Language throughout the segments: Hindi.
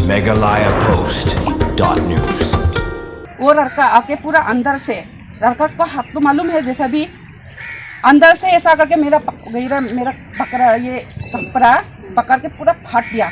megalayapost.news। वो लड़का आके पूरा अंदर से, लड़का को हाथ तो मालूम है जैसा भी अंदर से ऐसा करके मेरा पकड़ा, ये कपड़ा पकड़ के पूरा फाड़ दिया।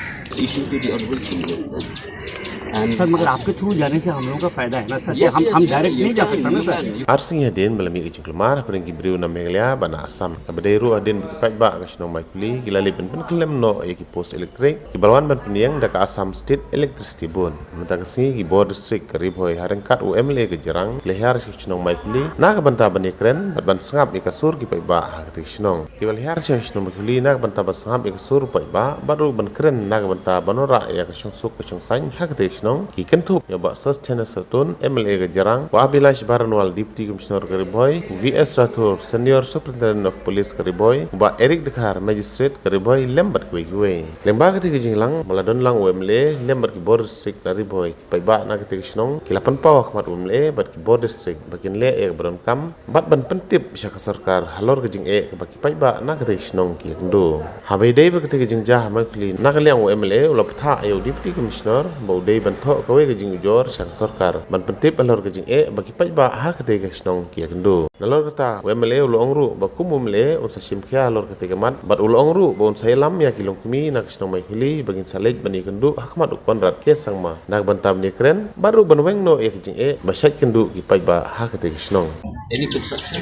सर मगर आपके थ्रू जाने से हम लोगों का फायदा है ना सर, हम डायरेक्ट नहीं जा सकते ना sir. Arsing hadin malami ke jungklemar pergi beriu na Megalaya bana asam kabaderu adin berkipat ba kasno mai puli gilali pen klem no ki post elektrik ki balwan ban peniang da ka Assam State Electricity Board mata kasi ki board district karib hoi harangkat UMLA ke jarang lehar kasno mai puli na ka banta ban ekren ban sangap ni kasur ki pai ba ha kasno ki balhar kasno mai puli na ka banta ban sangap ni kasur pai ba baru ban kren na ka banta banora ya kasno suk kasno sain ha kasno ki kentup ya ba sustain satun MLA ke jarang wa Bilash Baranwal Deputy Commissioner Kariboy, VS Rathur Senior Superintendent of Police Kariboy, ba Eric Dekhar Magistrate Kariboy lembat kuwe lemba ketika jinglang maladon lang UMLA lembat ki board district Kariboy pai ba na ketika snong kilapan pawa kmat UMLA bat ki board district bakin le ek baron kam bat ban pentip bisa ke sarkar halor ke jing ek baki pai ba na ketika snong ki kendo habai dei ba ketika jing jah ma kli na kaliang UMLA ulap tha ayo Deputy Commissioner bau dei ban tho kowe ke jing ujor sak sarkar ban pentip halor ke jing ek baki pai ba ha ketika snong ki kendo nalor kata UMLA ulong ru ba kum UMLA un sa simkhia halor ketika mat bat ulong ru bon sailam ya kilong kumi na snong mai kli bagin salej bani kendo hakmat ukon rat ke sangma nak bantam ni kren baru banweng no ek jing ek basat kendo ki pai ba ha ketika snong Any construction,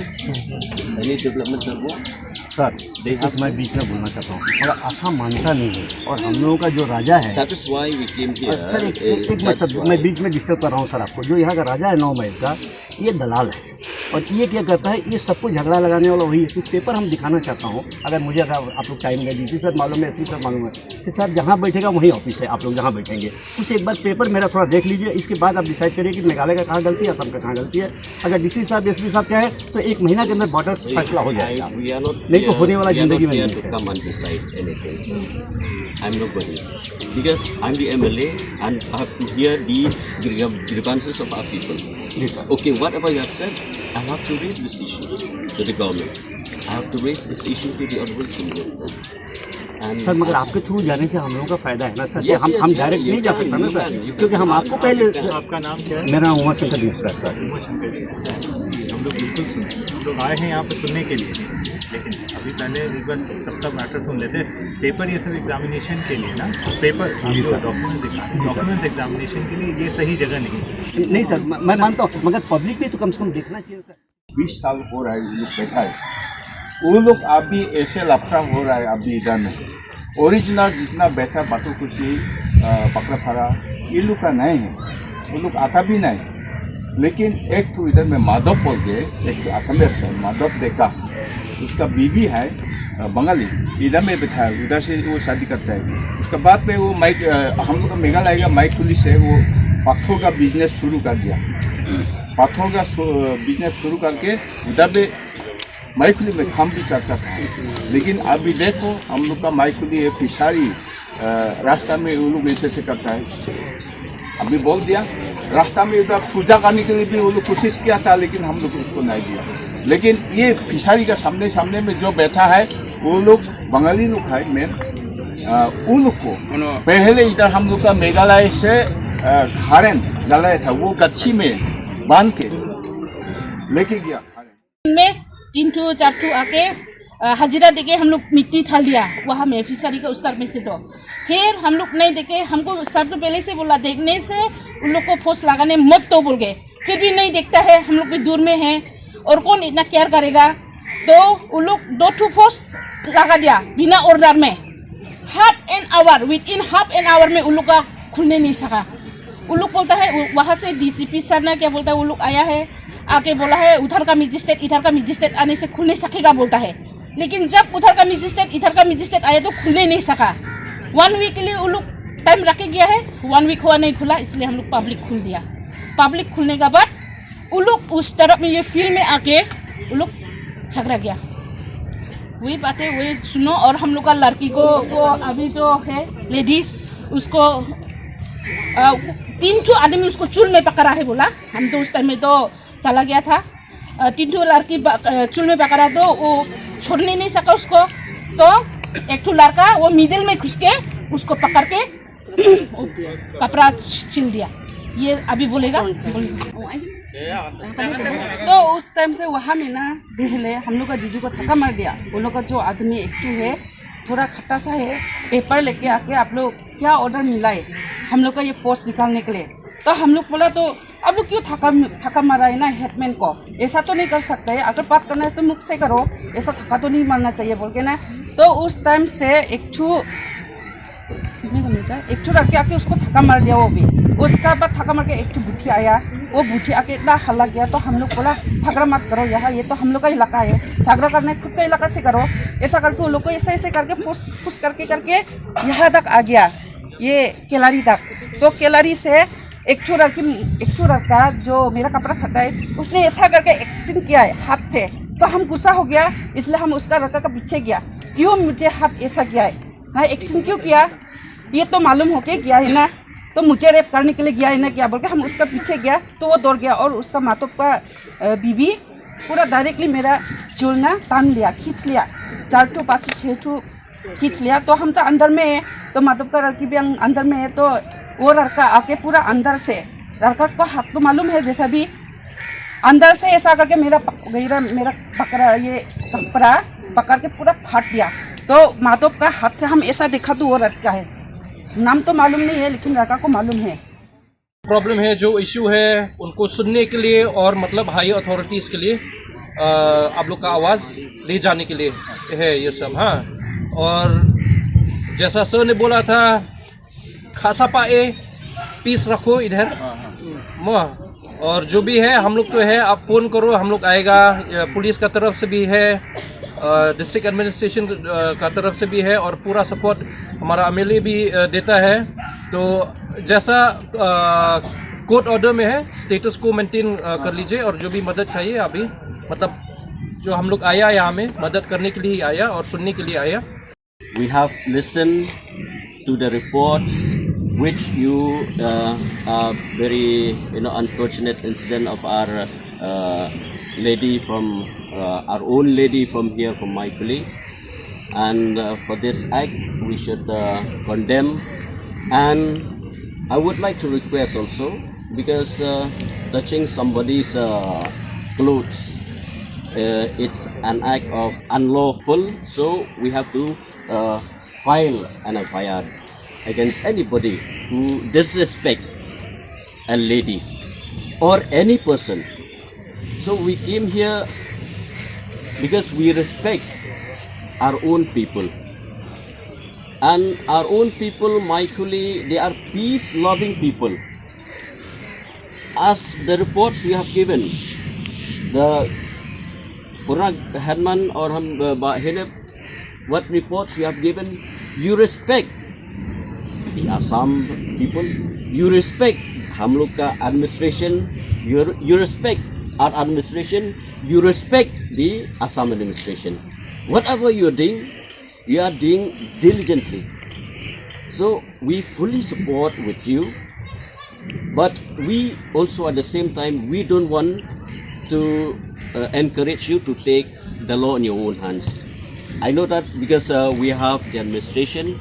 any developmental work? Sir देखिए मैं बीच में बोलना चाहता हूँ और आसाम मानता नहीं है और हम लोगों का जो राजा है That is why we came here. Sir एक मिनट सर मैं बीच में डिस्टर्ब कर रहा हूँ सर आपको। जो यहाँ का राजा है 9 माइल का ये दलाल है और ये क्या करता है, ये सबको झगड़ा लगाने वाला वही है। कुछ पेपर हम दिखाना चाहता हूँ अगर मुझे आप लोग टाइम दें। डीसी सर मालूम है, एसपी सर मालूम है कि सर जहाँ बैठेगा वही ऑफिस है, आप लोग जहाँ बैठेंगे कुछ एक बार पेपर मेरा थोड़ा देख लीजिए। इसके बाद आप डिसाइड करिए कि मेघालय का कहाँ गलती है, असम का कहाँ गलती है। अगर डीसी साहब एसपी साहब क्या है तो 1 महीना के अंदर बॉर्डर फैसला हो जाएगा, We are not नहीं तो होने वाला जिंदगी में here नहीं to है। come and decide anything. I'm nobody because I'm the MLA and I have to hear the grievances of our people. जी sir. Okay, whatever you have said, I have to raise this issue to the government. I have to raise this issue to the honorable chief minister. And sir मगर आपके थ्रू जाने से हम लोगों का फायदा है ना सर, Yes, हम yes, डायरेक्ट you नहीं जा can, सकते ना you सर, can, you क्योंकि can. हम आपको पहले। आपका नाम क्या है? मेरा नाम उमर शंकर मिश्रा है सर। हम लोग बिल्कुल सुने, हम लोग आए हैं यहाँ पे सुनने के लिए, लेकिन अभी पहले एक बार सबका मैटर सुन लेते। पेपर ये सब एग्जामिनेशन के लिए ना, पेपर डॉक्यूमेंट्स एग्जामिनेशन के लिए ये सही जगह नहीं है। नहीं सर मैं मानता हूँ, मगर पब्लिक भी तो कम से कम देखना चाहिए सर। 20 साल हो रहा है ये लोग बैठा है, वो लोग अभी ऐसे लफड़ा हो रहा है। अभी इधर में ओरिजिनल जितना बैठा बातों कुर्सी पकड़ा फड़ा ये लोग का नहीं है, वो लोग आता भी नहीं। लेकिन एक तो इधर में माधव बोल के एक तो असम से माधव देखा, उसका बीवी है बंगाली, इधर में बैठा है, उधर से वो शादी करता है। उसके बाद में वो माइक हम लोग का मेघालय का माइक पुलिस है, वो पत्थरों का बिजनेस शुरू कर दिया। पत्थरों का बिजनेस शुरू करके उधर पे माइकुली में काम भी चलता था। लेकिन अभी देखो हम लोग का माइकुली है फिशारी रास्ता में वो लोग ऐसे करता है। अभी बोल दिया रास्ता में उधर पूजा करने के लिए भी वो लोग कोशिश किया था, लेकिन हम लोग उसको नहीं दिया। लेकिन ये फिशारी का सामने में जो बैठा है वो लोग बंगाली लोग है मेन, उन लोग को पहले इधर हम लोग का मेघालय से खारेन जलाया था, वो गच्छी में बांध के लेके गया। में 3-4 आके हाजिरा देके हम लोग मिट्टी थाल दिया वहाँ में फिशरी के उस तरफ में से। तो फिर हम लोग नहीं देखे, हमको सर तो पहले से बोला देखने से उन लोग को फोर्स लगाने मत तो बोल गए, फिर भी नहीं देखता है। हम लोग भी दूर में हैं और कौन इतना केयर करेगा, तो उन लोग 2 फोर्स लगा दिया बिना ऑर्डर में। With in half an hour में उन लोग का खुलने नहीं सका। उन लोग बोलता है वहाँ से डीसीपी सर ने क्या बोलता है, वो लोग आया है आके बोला है उधर का मजिस्ट्रेट इधर का मजिस्ट्रेट आने से खुल नहीं सकेगा बोलता है। लेकिन जब उधर का मजिस्ट्रेट इधर का मजिस्ट्रेट आया तो खुलने नहीं सका। 1 वीक के लिए वो लोग टाइम रखे गया है, 1 वीक हुआ नहीं खुला, इसलिए हम लोग पब्लिक खुल दिया। पब्लिक खुलने के बाद वो लोग उस तरफ में ये फील्ड में आके वो लोग झगड़ा गया। वही बातें वही सुनो। और हम लोग का लड़की को वो अभी जो है लेडीज उसको 3 आदमी उसको चूल में पकड़ा है बोला। हम तो उस टाइम में तो चला गया था। 3 लड़की चूल में पकड़ा तो वो छोड़ने नहीं सका उसको। तो एक लड़का वो मिडिल में घुस के उसको पकड़ के कपड़ा छिल दिया। ये अभी बोलेगा। तो उस टाइम से वहाँ में ना पहले हम लोग का जीजू को थका मार दिया। वो लोग का जो आदमी एक्चू है थोड़ा खट्टा सा है, पेपर लेके आके आप लोग क्या ऑर्डर मिला है हम लोग का ये पोस्ट निकालने के लिए। तो हम लोग बोला तो अब लोग क्यों थका मारा है ना हेडमैन को, ऐसा तो नहीं कर सकते है, अगर बात करना है तो मुख से करो, ऐसा थका तो नहीं मारना चाहिए बोल के ना। तो उस टाइम से एक लड़के आके उसको थका मार दिया वो भी। उसका बाद थका मार के एक बुढ़ी आया, वो बुढ़ी आके इतना हल्ला गया। तो हम लोग बोला झगड़ा मत करो, यहाँ ये तो हम लोग का इलाका है, झगड़ा करना खुद का इलाका से करो। ऐसा करके वो लोग को ऐसे करके पुश करके यहाँ तक आ गया, ये केलारी तक। तो केलारी से एक लड़का जो मेरा कपड़ा फटा है उसने ऐसा करके एक्शन किया है हाथ से। तो हम गुस्सा हो गया, इसलिए हम उसका लड़का का पीछे गया, क्यों मुझे हाथ ऐसा किया है, हाँ एक्शन क्यों किया, ये तो मालूम हो के किया है ना, तो मुझे रेप करने के लिए गया है ना क्या बोल के हम उसका पीछे गया। तो वो दौड़ गया और उसका मातों का बीबी पूरा डायरेक्टली मेरा चूलना तान लिया, खींच लिया, 4 to 5 6 to खींच लिया। तो हम तो अंदर में है, तो मातों का लड़की भी अंदर में है। तो वो लड़का आके पूरा अंदर से, लड़का को हाथ तो मालूम है जैसा भी, अंदर से ऐसा करके मेरा पकड़ा ये कपड़ा पकड़ के पूरा फाट दिया। तो माधव का हाथ से हम ऐसा देखा तो वो लड़का है, नाम तो मालूम नहीं है लेकिन लड़का को मालूम है। प्रॉब्लम है, जो इशू है उनको सुनने के लिए और मतलब हाई अथॉरिटीज़ के लिए आप लोग का आवाज़ ले जाने के लिए है ये सब। हाँ, और जैसा सर ने बोला था खासा पाए पीस रखो इधर, और जो भी है हम लोग तो है, आप फ़ोन करो हम लोग आएगा, पुलिस का तरफ से भी है, डिस्ट्रिक्ट एडमिनिस्ट्रेशन का तरफ से भी है, और पूरा सपोर्ट हमारा एमएलए भी देता है। तो जैसा कोर्ट ऑर्डर में है स्टेटस को मेंटेन कर लीजिए, और जो भी मदद चाहिए अभी मतलब जो हम लोग आया यहाँ में मदद करने के लिए ही आया और सुनने के लिए आया। We have listened to the reports which you very unfortunate incident of our lady from our own lady from here from my place, and for this act we should condemn. And I would like to request also, because touching somebody's clothes it's an act of unlawful, so we have to file an FIR against anybody who disrespect a lady or any person. So we came here because we respect our own people, and our own people, Michaeli, they are peace-loving people. As the reports we have given, the Purna Herman or what reports you have given, you respect the Assam people, you respect हम लोग का administration, you respect our administration, you respect the Assam administration. Whatever you are doing diligently. So we fully support with you, but we also at the same time we don't want to encourage you to take the law in your own hands. I know that because we have the administration.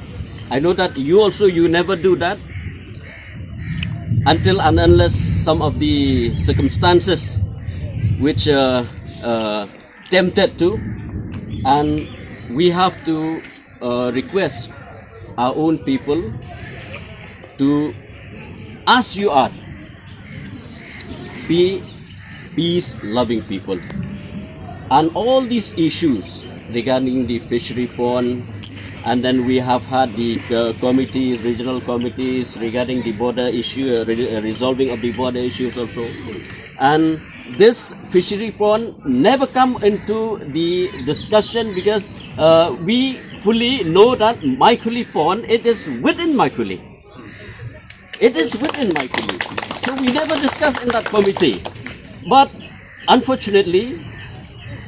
I know that you never do that until and unless some of the circumstances which tempted to, and we have to request our own people to, as you are, be peace-loving people, and all these issues regarding the fishery pond, and then we have had the committees, regional committees regarding the border issue, resolving of the border issues also, and this fishery pond never come into the discussion because we fully know that Michaeli pond, it is within Michaeli. It is within Michaeli. So we never discuss in that committee. But unfortunately,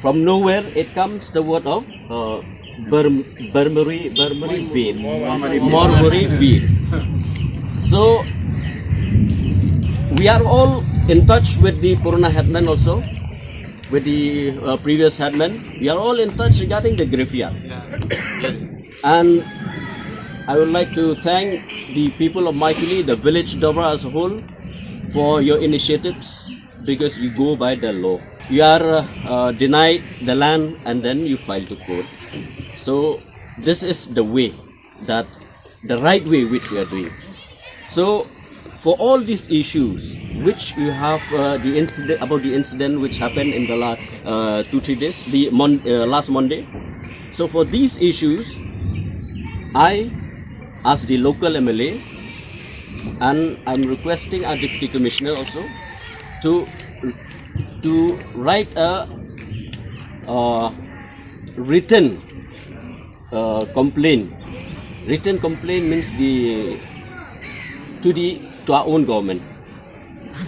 from nowhere it comes the word of Burmari bean. So we are all in touch with the Purna headman also, with the previous headman. We are all in touch regarding the graveyard. And I would like to thank the people of Maipili, the village Dobra as a whole, for your initiatives, because you go by the law. You are denied the land and then you file to court. So this is the way, that the right way which we are doing. So for all these issues which you have the incident which happened in the last 2-3 days, the last Monday. So for these issues, I, as the local MLA, and I'm requesting our Deputy Commissioner also to write a written complaint. Written complaint means to our own government.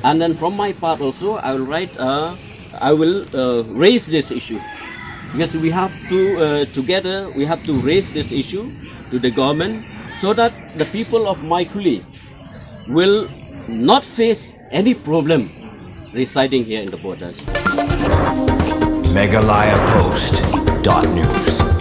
And then from my part also, I will raise this issue, because we have to together we have to raise this issue to the government, so that the people of Maipili will not face any problem residing here in the borders. Meghalaya Post.news.